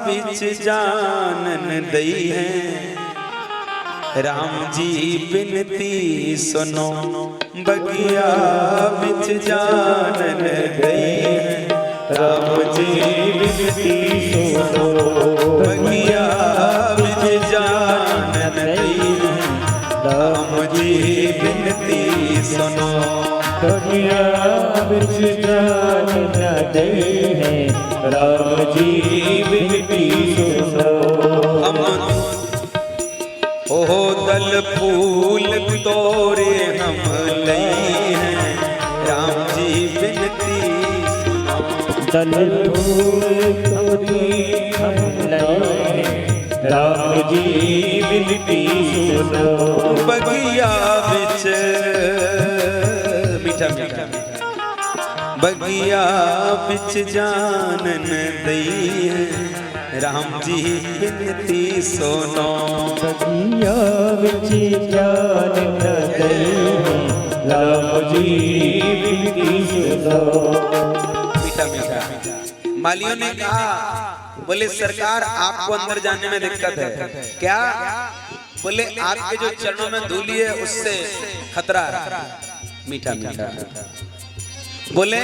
बिच जानन दई है, राम जी बिनती सुनो, बगिया बिच जानन दई है, राम जी बिनती सुनो, बगिया बिच जानन दई है, राम जी बिनती सुनो, बगिया बिच जानन दई है, राम जी बिनती सुनो। ओह दल फूल तोरे हम लई हैं, राम जी बिनती सुनो, दल फूल तोरे हम लई हैं, राम जी बिनती सुनो। बगिया बिच मीठा मीठा बगिया बिच जानन दई है, राम जी बिनती सुनो, बगिया बिच जानन दई है, राम जी बिनती सुनो। मीठा मीठा मालियों ने कहा, बोले सरकार आपको अंदर जाने में दिक्कत है क्या? बोले आपके जो चरणों में धूली है उससे खतरा है। मीठा मीठा बोले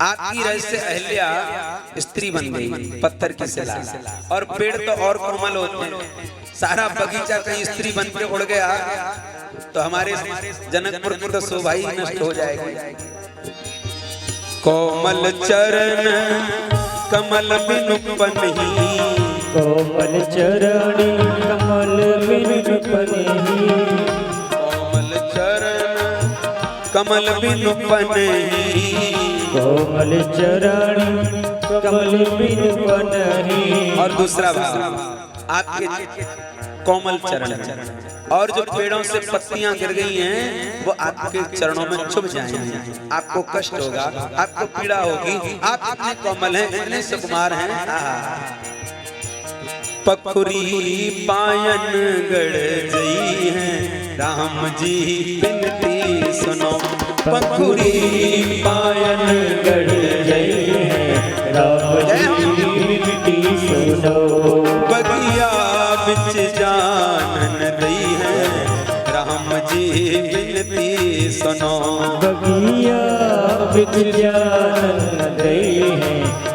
आपकी रज से अहल्या स्त्री बन गई पत्थर की शिला, और पेड़ तो और कोमल होते हैं, सारा बगीचा कहीं स्त्री बन के उड़ गया तो हमारे जनकपुर की तो शोभा ही नष्ट हो जाएगी। कोमल चरण कमल बिनु पनही, कोमल चरणी कमल बिनु पनही, कोमल चरण कमल बिनु पनही, कोमल चरणी कमल बिनु पनही। और दूसरा भाव आपके कोमल चरण, और जो पेड़ों से पत्तियां गिर गई हैं वो आपके चरणों में चुभ जाएंगी, आपको कष्ट होगा, आपको पीड़ा होगी, आप इतने कोमल हैं, इतने सुकुमार हैं। पखुरी पायन गढ़ जई है, राम जी बिनती सुनो, पखुरी पायन गढ़ जई है, राम जी बिनती सुनो। बगिया बिच जानन दई है, राम जी बिनती सुनो, बगिया बिच जानन दई है,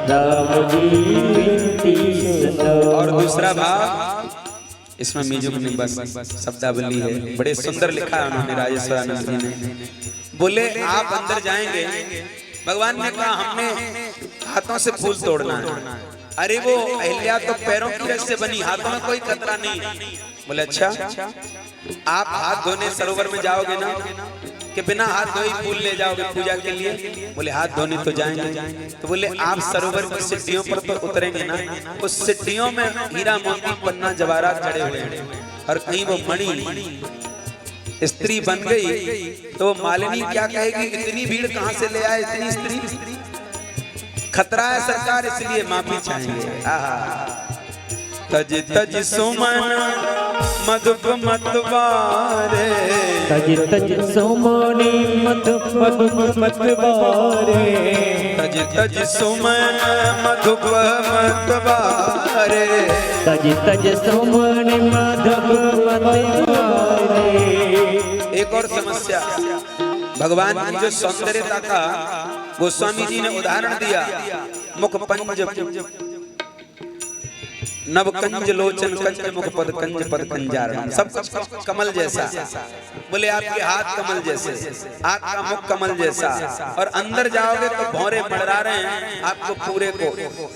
राम जी बिनती सुनो। और दूसरा भाव इसमें म्यूजिक नहीं बस शब्दावली है, बड़े सुंदर लिखा है उन्होंने राजेश्वरानंद जी ने। बोले आप अंदर जाएंगे, भगवान ने कहा हमने हाथों से फूल तोड़ना है। अरे वो अहिल्या तो पैरों की रस से बनी, हाथों में कोई खतरा नहीं। बोले अच्छा आप हाथ धोने सरोवर में जाओगे ना, कि बिना हाथ धोए फूल ले जाओगे पूजा के लिए? बोले हाथ धोने तो जाएंगे। तो बोले आप सरोवर की सीढ़ियों पर तो उतरेंगे ना, उस सीढ़ियों में हीरा मोती पन्ना जवाहरात चढ़े हुए हैं, और कहीं वो मणि स्त्री बन गई तो मालिनी क्या कहेगी, इतनी भीड़ कहां से ले आए, इतनी स्त्री? खतरा है सरकार, इसलिए माफी चाहेंगे। तज तज सुमन मधुप मतवारे, तज तज सुमनि मधुप मतवारे, तज तज सुमन मधुप मतवारे, तज तज सुमनि मधुप मतवारे। एक और समस्या, भगवान की जो सौंदर्यता का गोस्वामी जी ने उदाहरण दिया, मुख पंज नव कंज लोचन कंज मुख पद कंजार, सब कमल जैसा। बोले आपके हाथ कमल जैसे, आपका मुख कमल जैसा, और अंदर जाओगे तो भौरे मड़रा रहे हैं, आपको पूरे को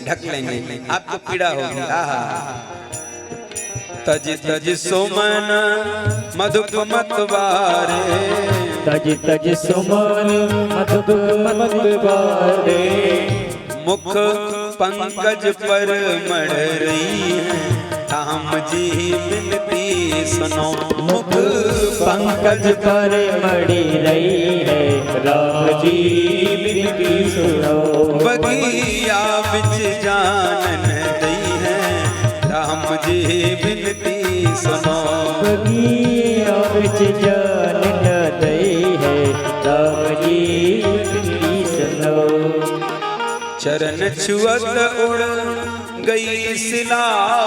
ढक लेंगे, आपको पीड़ा होगी। तज तज सुमन मधुप मतवारे, तज तज सुमन मधुप मतवारे, मुख पंकज पर मढ़ रही है, राम जी बिनती सुनो, मुख पंकज पर मढ़ी रही है, राम जी बिनती सुनो। बगिया बिच जानन दई है, राम जी बिनती सुनो, बगिया बिच जानन दई है, राम जी बिनती सुनो। चरण छुअत उड़ गई सिला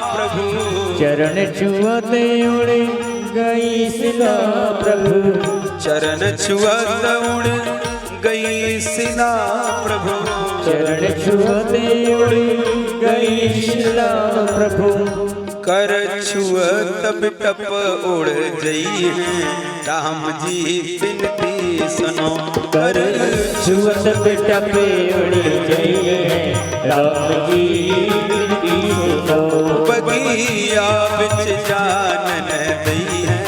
प्रभु, चरण छुअते उड़ गई सिला प्रभु, चरण छुअत उड़ गई सिला प्रभु, चरण छुअते उड़ गई सिला प्रभु, कर छुअत बिटप उड़ जई है राम जी बिनती सुनो, कर छुअत बिटप उड़ जई है राम जी बिनती सुनो, बगिया बिच जानन दई है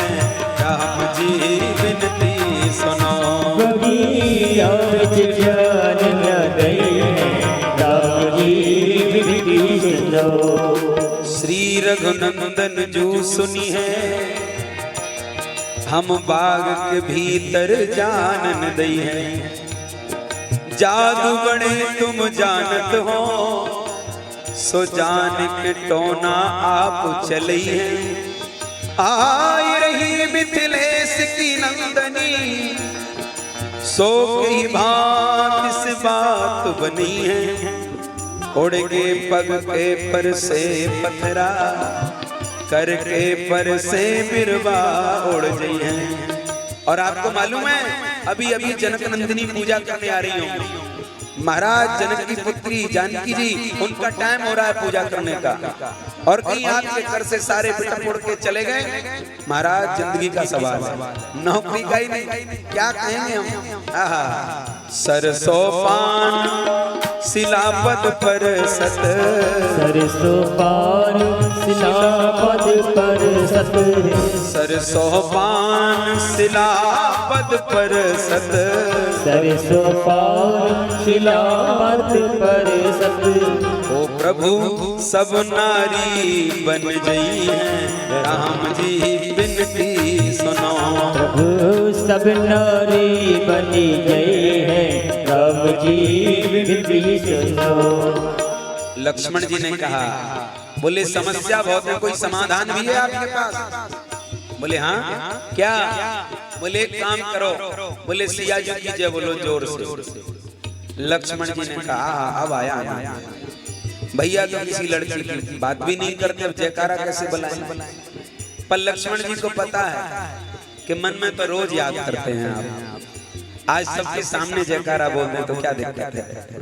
राम जी बिनती सुनो, बगिया बिच जानन दई है राम जी बिनती सुनो। श्री रघुनंदन जू सुनी है हम बाग के भीतर जानन दई है, जादू बड़े तुम जानत हो सो जान के टोना आप चली है, आई रही मिथिलेश की नंदनी सो की भांति से बात बनी है, उड़ के पग के पर से पथरा करके पर से बिरवा उड़ गई है। और आपको मालूम है अभी अभी जनक नंदिनी पूजा करने आ रही हूँ, महाराज जनक की पुत्री जानकी जी उनका टाइम हो रहा है पूजा करने का, और कहीं आपके घर से सारे बिटप उड़ के चले गए, महाराज जिंदगी का सवाल है, नौकरी का ही नहीं, क्या कहेंगे हम। आहा सरसों पान सिलापद पर सत, सरसों पान सिलापद पर सत, सरसों पान सिलापद पर सत, सरसों पान सिलापद पर सत, ओ प्रभु सब नारी बन गई है राम जी बिनती सुनो, प्रभु सब नारी बनी गई है राम जी बिनती सुनो। लक्ष्मण जी ने कहा, बोले समस्या बहुत है, कोई समाधान भी है आपके पास? बोले हाँ क्या? बोले एक काम करो, बोले सिया जी की जय बोलो जोर से। लक्ष्मण जी ने कहा अब आया भैया तो किसी लड़की की बात भी नहीं करते, अब जयकारा कैसे बुलाएं? पर लक्ष्मण जी को पता है कि मन में तो रोज याद करते हैं आप, आज सबके सामने जयकारा बोल दें तो क्या दिक्कत है।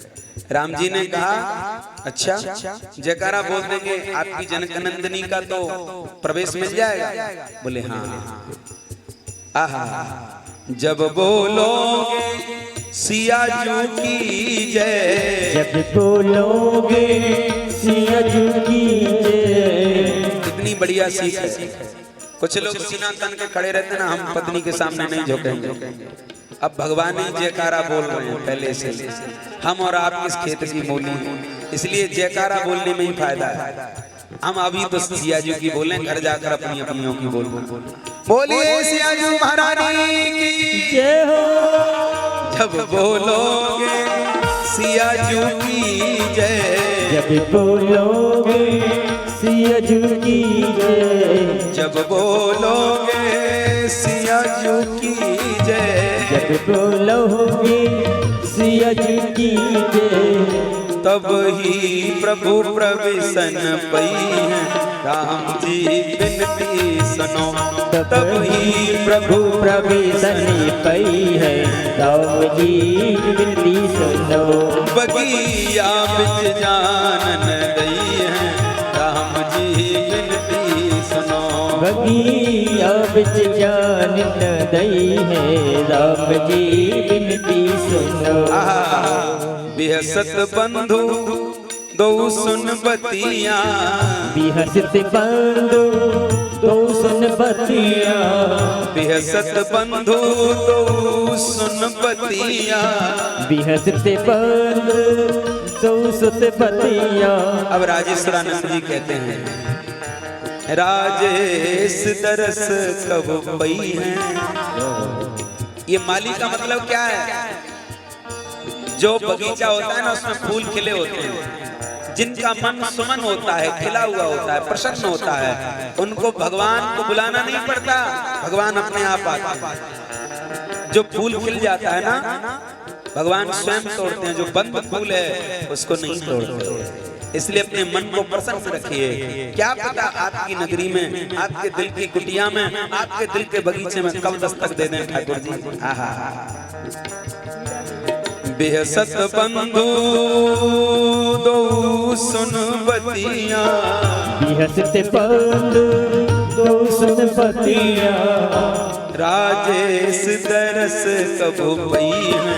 राम जी ने कहा अच्छा जयकारा बोल देंगे आपकी जनक नंदिनी का तो प्रवेश मिल जाएगा? बोले हाँ। आहा जब बोलोगे सिया जू की जय, जब बोलोगे सिया जू की जय, कितनी बढ़िया सीख है। कुछ लोग सीना तन के खड़े रहते ना, हम पत्नी के सामने नहीं झुकेंगे, अब भगवान ही जयकारा बोल रहे हैं पहले से, हम और आप इस खेत की मूली, इसलिए जयकारा बोलने में ही फायदा है। हम अभी तो सिया जी की बोलें, घर जाकर अपनी अपनियों की बोल बोलिए सिया जी महारानी की जय हो। जब बोलोगे सिया जू की जय, जब बोलोगे सिया जू की जय, जब बोलोगे सिया जू की जय, जब बोलोगे सिया जू की जय, तब ही प्रभु प्रवेशन पई है राम जी बिनती सुनो, तब ही प्रभु प्रवेशन पई है राम जी बिनती सुनो, बगिया बिच जानन दई है राम जी बिनती सुनो, बगिया बिच जानन दई है राम जी बिनती सुनो। बिहसत बंधु दो सुन बतिया, बिहसत बंधु दो सुन बतिया, बिहसत बंधु दो सुन बतिया, बिहसत बंधु दो सुन बतिया। अब राजेश्वरानंद जी कहते हैं राजेश दरस कब पई है, ये माली का मतलब क्या है? जो बगीचा होता है ना उसमें फूल खिले होते हैं, जिनका मन सुमन होता है, खिला हुआ होता है, प्रसन्न होता है, उनको भगवान को बुलाना नहीं पड़ता, भगवान अपने आप आते हैं। जो फूल खिल जाता है ना भगवान स्वयं तोड़ते हैं, जो बंद फूल है उसको नहीं तोड़ते। इसलिए अपने मन को प्रसन्न रखिए। क्या पता आपकी नगरी में, आपके दिल की कुटिया में, आपके दिल के बगीचे में कब दस्तक दे दें ठाकुर जी। आहा, बेहसत बंधु दो सुन बतिया, बिहसत बंधु दो सुन बतिया, राजेश दरस कबो पई है,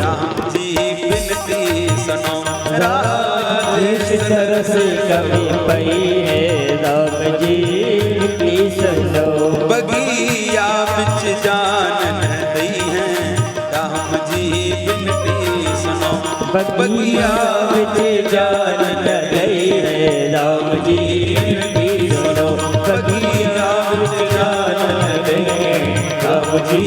राम जी बिनती सुनो। राजेश दरस कभी पई है, राम जी बिनती सुनो। बगिया बिच जान दई है, राम जी बिनती सुनो। बगिया बिच जान दई है, राम जी बिनती सुनो। बगिया बिच जान दई है, राम जी